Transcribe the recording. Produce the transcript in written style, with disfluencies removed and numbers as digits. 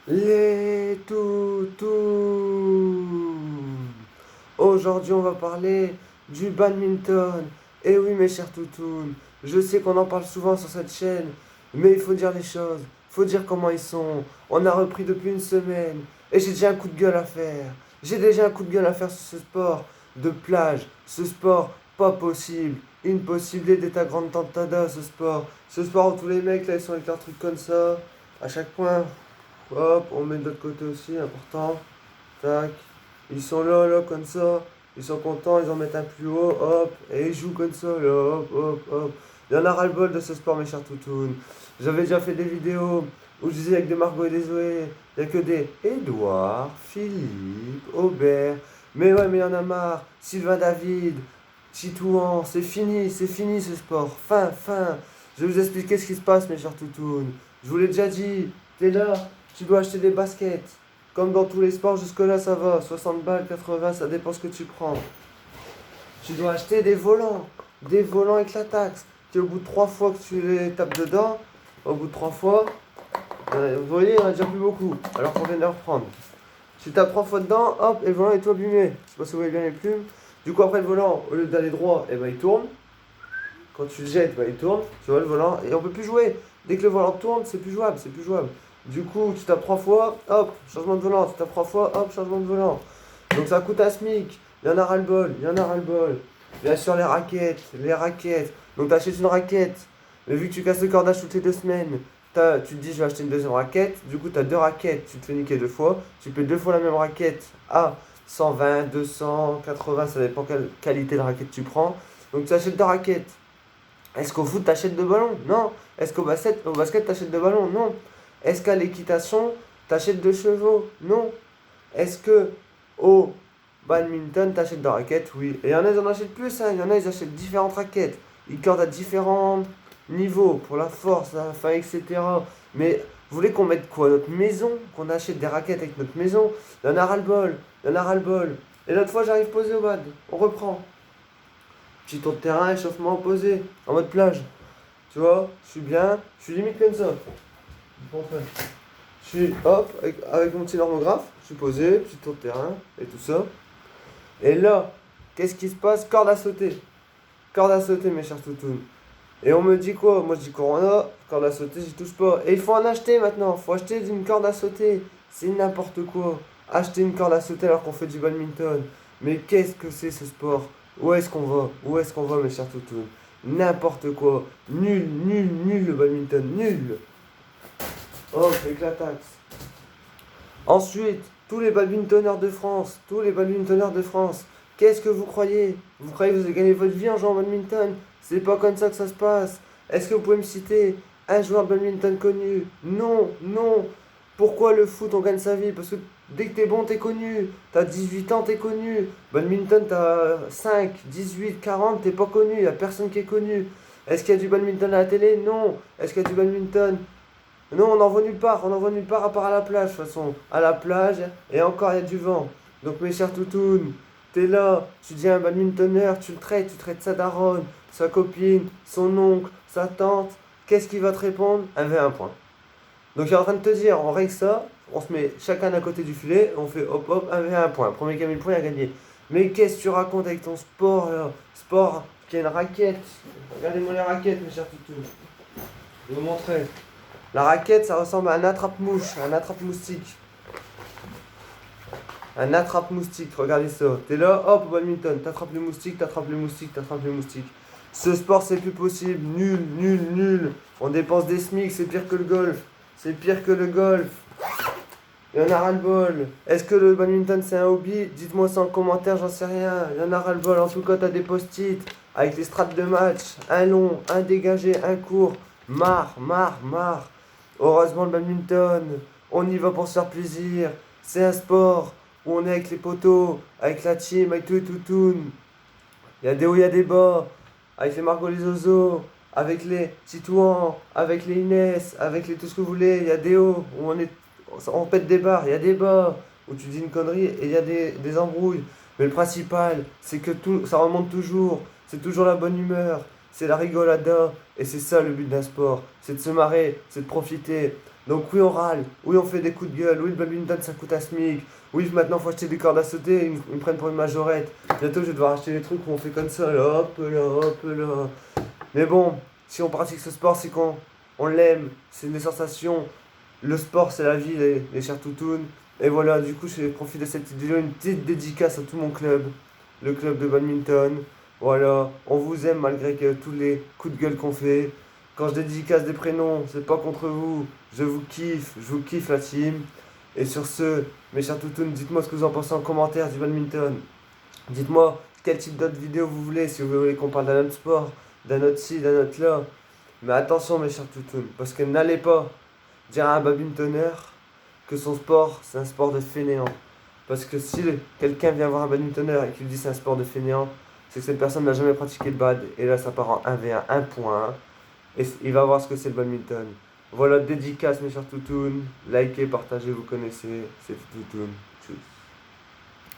Les toutous. Aujourd'hui, on va parler du badminton. Et oui, mes chers toutous, je sais qu'on en parle souvent sur cette chaîne, mais il faut dire les choses. Il faut dire comment ils sont. On a repris depuis une semaine. Et j'ai déjà un coup de gueule à faire. J'ai déjà un coup de gueule à faire sur ce sport de plage. Ce sport pas possible. Impossible d'être à grande tentada, ce sport. Ce sport où tous les mecs, là, ils sont avec leurs trucs comme ça. À chaque point. Hop, on met de l'autre côté aussi, important. Tac. Ils sont là, là, comme ça. Ils sont contents, ils en mettent un plus haut, hop. Et ils jouent comme ça, là, hop, hop, hop. Il y en a ras-le-bol de ce sport, mes chers toutounes. J'avais déjà fait des vidéos où je disais avec des Margot et des Zoé. Il n'y a que des Édouard, Philippe, Aubert. Mais ouais, mais il y en a marre. Sylvain David, Titouan, c'est fini ce sport. Fin, fin. Je vais vous expliquer ce qui se passe, mes chers toutounes. Je vous l'ai déjà dit. T'es là, tu dois acheter des baskets. Comme dans tous les sports, jusque-là, ça va. 60 balles, 80, ça dépend ce que tu prends. Tu dois acheter des volants. Des volants avec la taxe. Qui, au bout de 3 fois que tu les tapes dedans, au bout de 3 fois, vous voyez, il n'y en a déjà plus beaucoup. Alors qu'on vient de les reprendre. Tu tapes 3 fois dedans, hop, et le volant est tout abîmé. Je sais pas si vous voyez bien les plumes. Du coup, après le volant, au lieu d'aller droit, et ben, il tourne. Quand tu le jettes, ben, il tourne. Tu vois le volant, et on peut plus jouer. Dès que le volant tourne, c'est plus jouable, c'est plus jouable. Du coup, tu tapes 3 fois, hop, changement de volant. Tu tapes 3 fois, hop, changement de volant. Donc ça coûte un SMIC. Il y en a ras-le-bol, il y en a ras-le-bol. Bien sûr, les raquettes, les raquettes. Donc t'achètes une raquette. Mais vu que tu casses le cordage toutes les 2 semaines, tu te dis je vais acheter une deuxième raquette. Du coup, tu as 2 raquettes. Tu te fais niquer 2 fois. Tu payes 2 fois la même raquette à 120, 200, 80. Ça dépend quelle qualité de raquette tu prends. Donc tu achètes 2 raquettes. Est-ce qu'au foot, t'achètes 2 ballons? Non. Est-ce qu'au basket, t'achètes 2 ballons? Non. Est-ce qu'à l'équitation, t'achètes 2 chevaux? Non. Est-ce que au badminton, t'achètes 2 raquettes? Oui. Et il y en a, ils en achètent plus, hein. Il y en a, ils achètent différentes raquettes. Ils cordent à différents niveaux pour la force, la fin, etc. Mais vous voulez qu'on mette quoi? Notre maison? Qu'on achète des raquettes avec notre maison? Il y en a ras-le-bol. Il y en a ras-le-bol. Et l'autre fois, j'arrive posé au bad. On reprend. Petit tour de terrain, échauffement opposé, en mode plage. Tu vois, je suis bien, je suis limite comme ça. Bon, enfin, je suis hop, avec mon petit normographe, je suis posé, petit tour de terrain et tout ça. Et là, qu'est-ce qui se passe? Corde à sauter. Corde à sauter, mes chers toutous. Et on me dit quoi? Moi je dis Corona, corde à sauter, j'y touche pas. Et il faut en acheter maintenant, faut acheter une corde à sauter. C'est n'importe quoi. Acheter une corde à sauter alors qu'on fait du badminton. Mais qu'est-ce que c'est ce sport? Où est-ce qu'on va? Où est-ce qu'on va, mes chers toutous? N'importe quoi. Nul, nul, nul le badminton, nul. Oh, avec la taxe. Ensuite, tous les badmintonneurs de France, qu'est-ce que vous croyez? Vous croyez que vous allez gagner votre vie en jouant au badminton? C'est pas comme ça que ça se passe. Est-ce que vous pouvez me citer un joueur de badminton connu? Non, non. Pourquoi le foot on gagne sa vie? Parce que dès que t'es bon, t'es connu. T'as 18 ans, t'es connu. Badminton, t'as 5, 18, 40, t'es pas connu. Y a personne qui est connu. Est-ce qu'il y a du badminton à la télé? Non. Est-ce qu'il y a du badminton? Non, on n'en voit nulle part, on n'en voit nulle part à part à la plage, de toute façon. À la plage, et encore, il y a du vent. Donc, mes chers toutounes, t'es là, tu dis à un badmintonneur, tu traites sa daronne, sa copine, son oncle, sa tante. Qu'est-ce qu'il va te répondre? Un v un point. Donc, il est en train de te dire, on règle ça, on se met chacun à côté du filet, on fait hop hop, un v un point. Premier qui a mis le point, il a gagné. Mais qu'est-ce que tu racontes avec ton sport, là? Sport qui a une raquette. Regardez-moi les raquettes, mes chers toutounes. Je vais vous montrer. La raquette, ça ressemble à un attrape-mouche, un attrape-moustique. Un attrape-moustique, regardez ça. T'es là, hop, au badminton, t'attrapes le moustique, t'attrapes le moustique, t'attrapes le moustique. Ce sport, c'est plus possible. Nul, nul, nul. On dépense des SMIC, c'est pire que le golf. C'est pire que le golf. Il y en a ras-le-bol. Est-ce que le badminton, c'est un hobby? Dites-moi ça en commentaire, j'en sais rien. Il y en a ras-le-bol. En tout cas, t'as des post-it avec les strates de match. Un long, un dégagé, un court. Marre, marre, marre. Heureusement, le badminton, on y va pour se faire plaisir. C'est un sport où on est avec les potos, avec la team, avec tous les toutounes. Il y a des hauts, il y a des bas. Avec les Margot, les Ozo, avec les Titouans, avec les Inès, avec les tout ce que vous voulez. Il y a des hauts où on pète des barres. Il y a des bas où tu dis une connerie et il y a des embrouilles. Mais le principal, c'est que tout, ça remonte toujours. C'est toujours la bonne humeur. C'est la rigolada. Et c'est ça le but d'un sport. C'est de se marrer, c'est de profiter. Donc oui, on râle, oui, on fait des coups de gueule, oui, le badminton ça coûte un SMIC, oui, maintenant faut acheter des cordes à sauter, ils me prennent pour une majorette. Bientôt je vais devoir acheter des trucs où on fait comme ça, là, hop là, hop là. Mais bon, si on pratique ce sport, c'est qu'on on l'aime, c'est des sensations. Le sport, c'est la vie, les chers toutounes. Et voilà, du coup, je profite de cette vidéo, une petite dédicace à tout mon club, le club de badminton. Voilà, on vous aime malgré que tous les coups de gueule qu'on fait. Quand je dédicace des prénoms, c'est pas contre vous, je vous kiffe la team. Et sur ce, mes chers toutounes, dites-moi ce que vous en pensez en commentaire du badminton. Dites-moi quel type d'autres vidéos vous voulez, si vous voulez qu'on parle d'un autre sport, d'un autre ci, d'un autre là. Mais attention mes chers toutounes, parce que n'allez pas dire à un badmintonneur que son sport c'est un sport de fainéant. Parce que si quelqu'un vient voir un badmintonneur et qu'il dit c'est un sport de fainéant, c'est que cette personne n'a jamais pratiqué le bad. Et là ça part en 1v1, 1.1. Et il va voir ce que c'est le badminton. Voilà, dédicace mes chers toutounes. Likez, partagez, vous connaissez. C'est Toutoun. Tchuss.